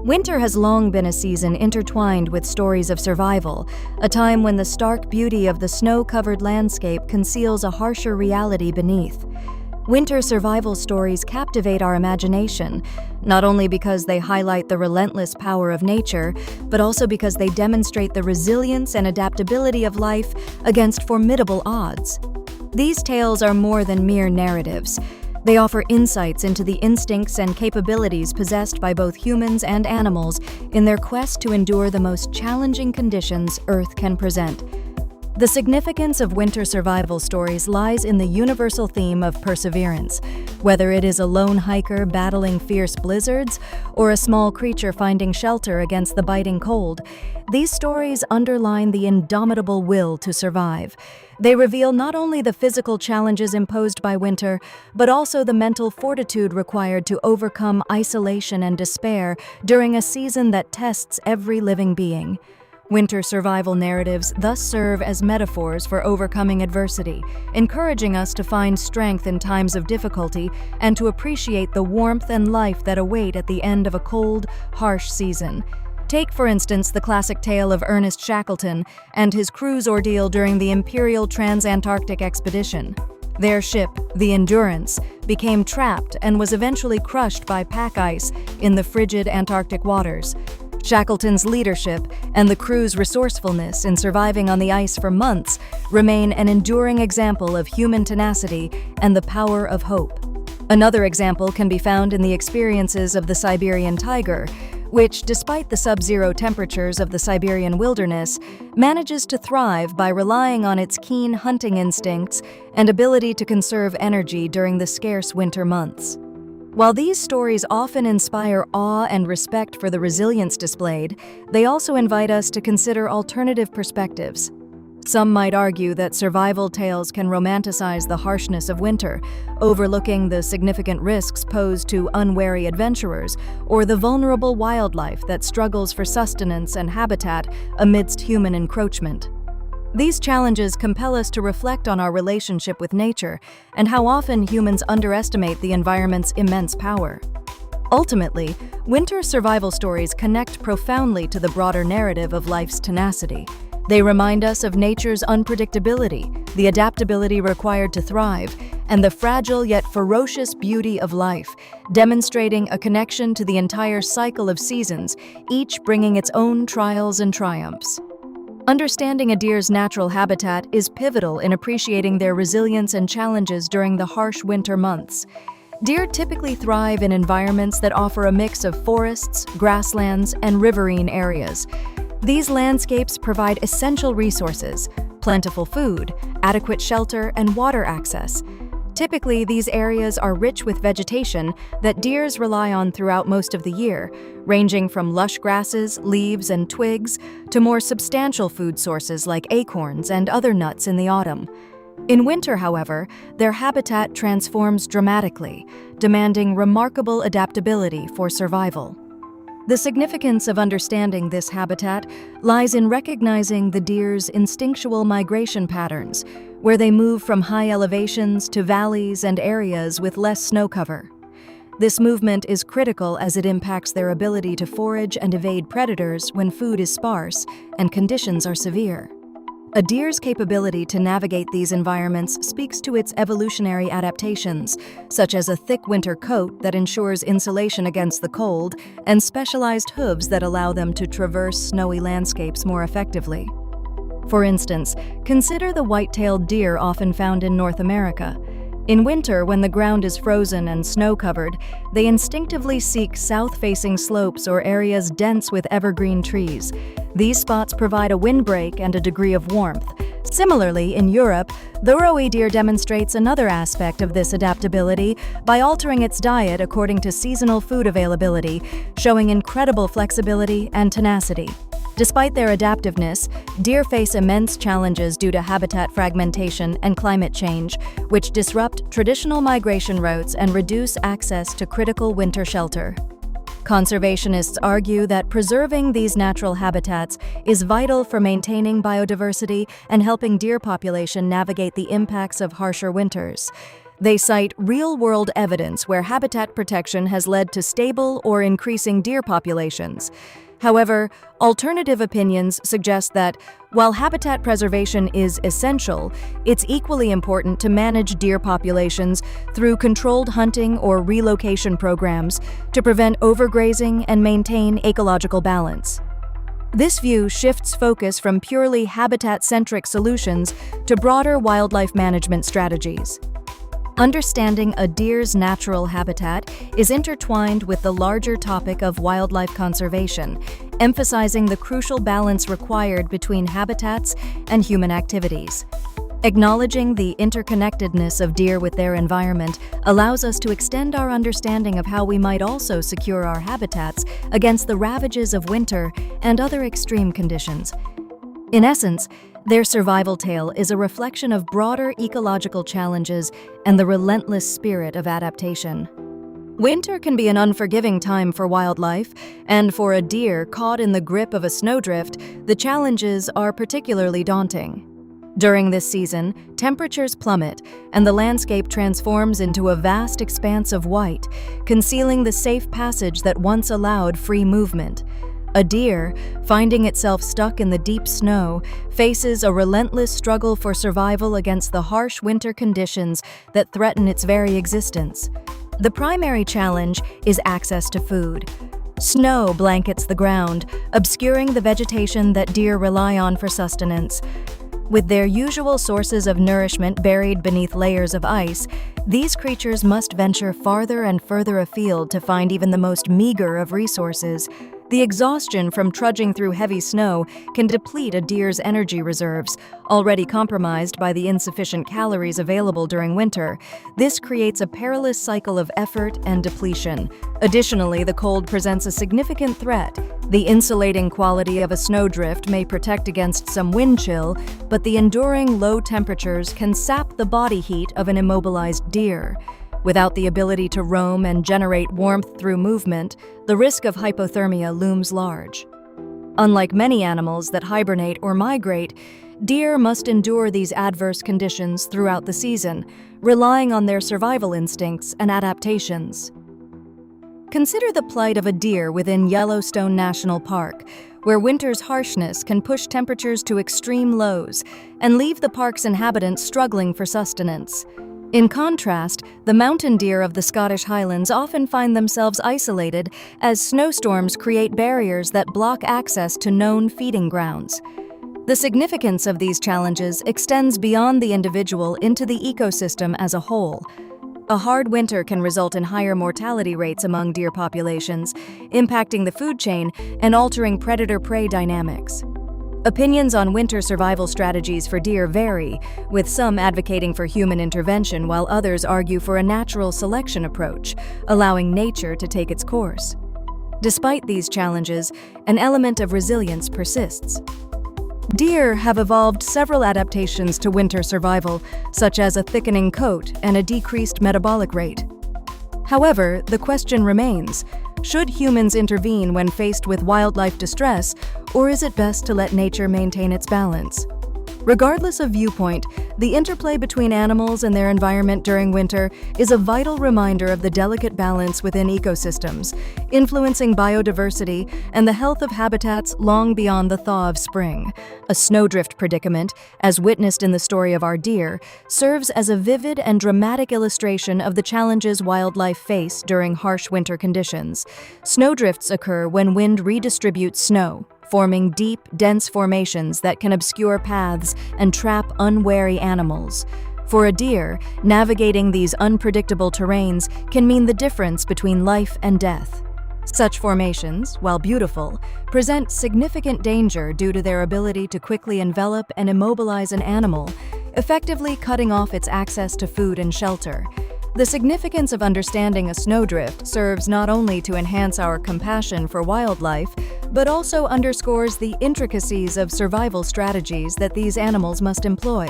Winter has long been a season intertwined with stories of survival, a time when the stark beauty of the snow-covered landscape conceals a harsher reality beneath. Winter survival stories captivate our imagination, not only because they highlight the relentless power of nature, but also because they demonstrate the resilience and adaptability of life against formidable odds. These tales are more than mere narratives. They offer insights into the instincts and capabilities possessed by both humans and animals in their quest to endure the most challenging conditions Earth can present. The significance of winter survival stories lies in the universal theme of perseverance. Whether it is a lone hiker battling fierce blizzards or a small creature finding shelter against the biting cold, these stories underline the indomitable will to survive. They reveal not only the physical challenges imposed by winter, but also the mental fortitude required to overcome isolation and despair during a season that tests every living being. Winter survival narratives thus serve as metaphors for overcoming adversity, encouraging us to find strength in times of difficulty and to appreciate the warmth and life that await at the end of a cold, harsh season. Take, for instance, the classic tale of Ernest Shackleton and his crew's ordeal during the Imperial Trans-Antarctic expedition. Their ship, the Endurance, became trapped and was eventually crushed by pack ice in the frigid Antarctic waters. Shackleton's leadership and the crew's resourcefulness in surviving on the ice for months remain an enduring example of human tenacity and the power of hope. Another example can be found in the experiences of the Siberian tiger, which, despite the sub-zero temperatures of the Siberian wilderness, manages to thrive by relying on its keen hunting instincts and ability to conserve energy during the scarce winter months. While these stories often inspire awe and respect for the resilience displayed, they also invite us to consider alternative perspectives. Some might argue that survival tales can romanticize the harshness of winter, overlooking the significant risks posed to unwary adventurers or the vulnerable wildlife that struggles for sustenance and habitat amidst human encroachment. These challenges compel us to reflect on our relationship with nature and how often humans underestimate the environment's immense power. Ultimately, winter survival stories connect profoundly to the broader narrative of life's tenacity. They remind us of nature's unpredictability, the adaptability required to thrive, and the fragile yet ferocious beauty of life, demonstrating a connection to the entire cycle of seasons, each bringing its own trials and triumphs. Understanding a deer's natural habitat is pivotal in appreciating their resilience and challenges during the harsh winter months. Deer typically thrive in environments that offer a mix of forests, grasslands, and riverine areas. These landscapes provide essential resources, plentiful food, adequate shelter, and water access. Typically, these areas are rich with vegetation that deers rely on throughout most of the year, ranging from lush grasses, leaves, and twigs to more substantial food sources like acorns and other nuts in the autumn. In winter, however, their habitat transforms dramatically, demanding remarkable adaptability for survival. The significance of understanding this habitat lies in recognizing the deer's instinctual migration patterns, where they move from high elevations to valleys and areas with less snow cover. This movement is critical as it impacts their ability to forage and evade predators when food is sparse and conditions are severe. A deer's capability to navigate these environments speaks to its evolutionary adaptations, such as a thick winter coat that ensures insulation against the cold and specialized hooves that allow them to traverse snowy landscapes more effectively. For instance, consider the white-tailed deer often found in North America. In winter, when the ground is frozen and snow-covered, they instinctively seek south-facing slopes or areas dense with evergreen trees. These spots provide a windbreak and a degree of warmth. Similarly, in Europe, the roe deer demonstrates another aspect of this adaptability by altering its diet according to seasonal food availability, showing incredible flexibility and tenacity. Despite their adaptiveness, deer face immense challenges due to habitat fragmentation and climate change, which disrupt traditional migration routes and reduce access to critical winter shelter. Conservationists argue that preserving these natural habitats is vital for maintaining biodiversity and helping deer population navigate the impacts of harsher winters. They cite real-world evidence where habitat protection has led to stable or increasing deer populations. However, alternative opinions suggest that, while habitat preservation is essential, it's equally important to manage deer populations through controlled hunting or relocation programs to prevent overgrazing and maintain ecological balance. This view shifts focus from purely habitat-centric solutions to broader wildlife management strategies. Understanding a deer's natural habitat is intertwined with the larger topic of wildlife conservation, emphasizing the crucial balance required between habitats and human activities. Acknowledging the interconnectedness of deer with their environment allows us to extend our understanding of how we might also secure our habitats against the ravages of winter and other extreme conditions. In essence, their survival tale is a reflection of broader ecological challenges and the relentless spirit of adaptation. Winter can be an unforgiving time for wildlife, and for a deer caught in the grip of a snowdrift, the challenges are particularly daunting. During this season, temperatures plummet, and the landscape transforms into a vast expanse of white, concealing the safe passage that once allowed free movement. A deer, finding itself stuck in the deep snow, faces a relentless struggle for survival against the harsh winter conditions that threaten its very existence. The primary challenge is access to food. Snow blankets the ground, obscuring the vegetation that deer rely on for sustenance. With their usual sources of nourishment buried beneath layers of ice, these creatures must venture farther and further afield to find even the most meager of resources. The exhaustion from trudging through heavy snow can deplete a deer's energy reserves, already compromised by the insufficient calories available during winter. This creates a perilous cycle of effort and depletion. Additionally, the cold presents a significant threat. The insulating quality of a snowdrift may protect against some wind chill, but the enduring low temperatures can sap the body heat of an immobilized deer. Without the ability to roam and generate warmth through movement, the risk of hypothermia looms large. Unlike many animals that hibernate or migrate, deer must endure these adverse conditions throughout the season, relying on their survival instincts and adaptations. Consider the plight of a deer within Yellowstone National Park, where winter's harshness can push temperatures to extreme lows and leave the park's inhabitants struggling for sustenance. In contrast, the mountain deer of the Scottish Highlands often find themselves isolated as snowstorms create barriers that block access to known feeding grounds. The significance of these challenges extends beyond the individual into the ecosystem as a whole. A hard winter can result in higher mortality rates among deer populations, impacting the food chain and altering predator-prey dynamics. Opinions on winter survival strategies for deer vary, with some advocating for human intervention while others argue for a natural selection approach, allowing nature to take its course. Despite these challenges, an element of resilience persists. Deer have evolved several adaptations to winter survival, such as a thickening coat and a decreased metabolic rate. However, the question remains: should humans intervene when faced with wildlife distress, or is it best to let nature maintain its balance? Regardless of viewpoint, the interplay between animals and their environment during winter is a vital reminder of the delicate balance within ecosystems, influencing biodiversity and the health of habitats long beyond the thaw of spring. A snowdrift predicament, as witnessed in the story of our deer, serves as a vivid and dramatic illustration of the challenges wildlife face during harsh winter conditions. Snowdrifts occur when wind redistributes snow, forming deep, dense formations that can obscure paths and trap unwary animals. For a deer, navigating these unpredictable terrains can mean the difference between life and death. Such formations, while beautiful, present significant danger due to their ability to quickly envelop and immobilize an animal, effectively cutting off its access to food and shelter. The significance of understanding a snowdrift serves not only to enhance our compassion for wildlife, but also underscores the intricacies of survival strategies that these animals must employ.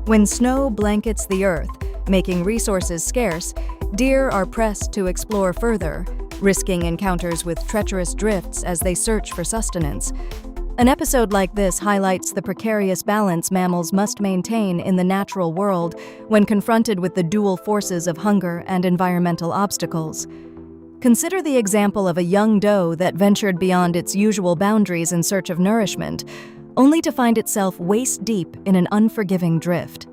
When snow blankets the earth, making resources scarce, deer are pressed to explore further, risking encounters with treacherous drifts as they search for sustenance. An episode like this highlights the precarious balance mammals must maintain in the natural world when confronted with the dual forces of hunger and environmental obstacles. Consider the example of a young doe that ventured beyond its usual boundaries in search of nourishment, only to find itself waist-deep in an unforgiving drift.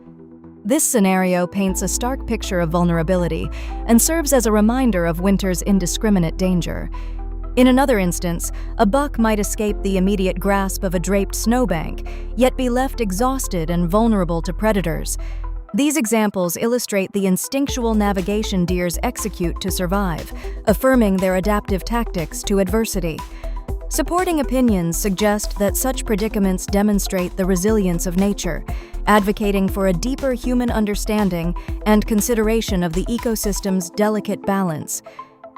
This scenario paints a stark picture of vulnerability and serves as a reminder of winter's indiscriminate danger. In another instance, a buck might escape the immediate grasp of a draped snowbank, yet be left exhausted and vulnerable to predators. These examples illustrate the instinctual navigation deers execute to survive, affirming their adaptive tactics to adversity. Supporting opinions suggest that such predicaments demonstrate the resilience of nature, advocating for a deeper human understanding and consideration of the ecosystem's delicate balance.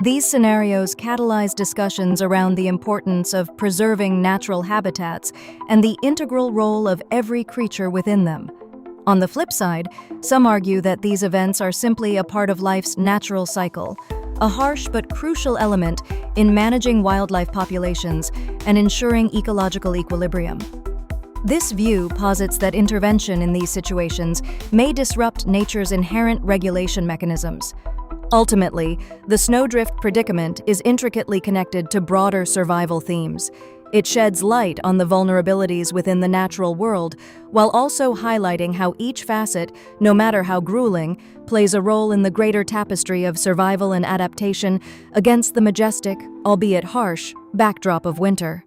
These scenarios catalyze discussions around the importance of preserving natural habitats and the integral role of every creature within them. On the flip side, some argue that these events are simply a part of life's natural cycle, a harsh but crucial element in managing wildlife populations and ensuring ecological equilibrium. This view posits that intervention in these situations may disrupt nature's inherent regulation mechanisms. Ultimately, the snowdrift predicament is intricately connected to broader survival themes. It sheds light on the vulnerabilities within the natural world, while also highlighting how each facet, no matter how grueling, plays a role in the greater tapestry of survival and adaptation against the majestic, albeit harsh, backdrop of winter.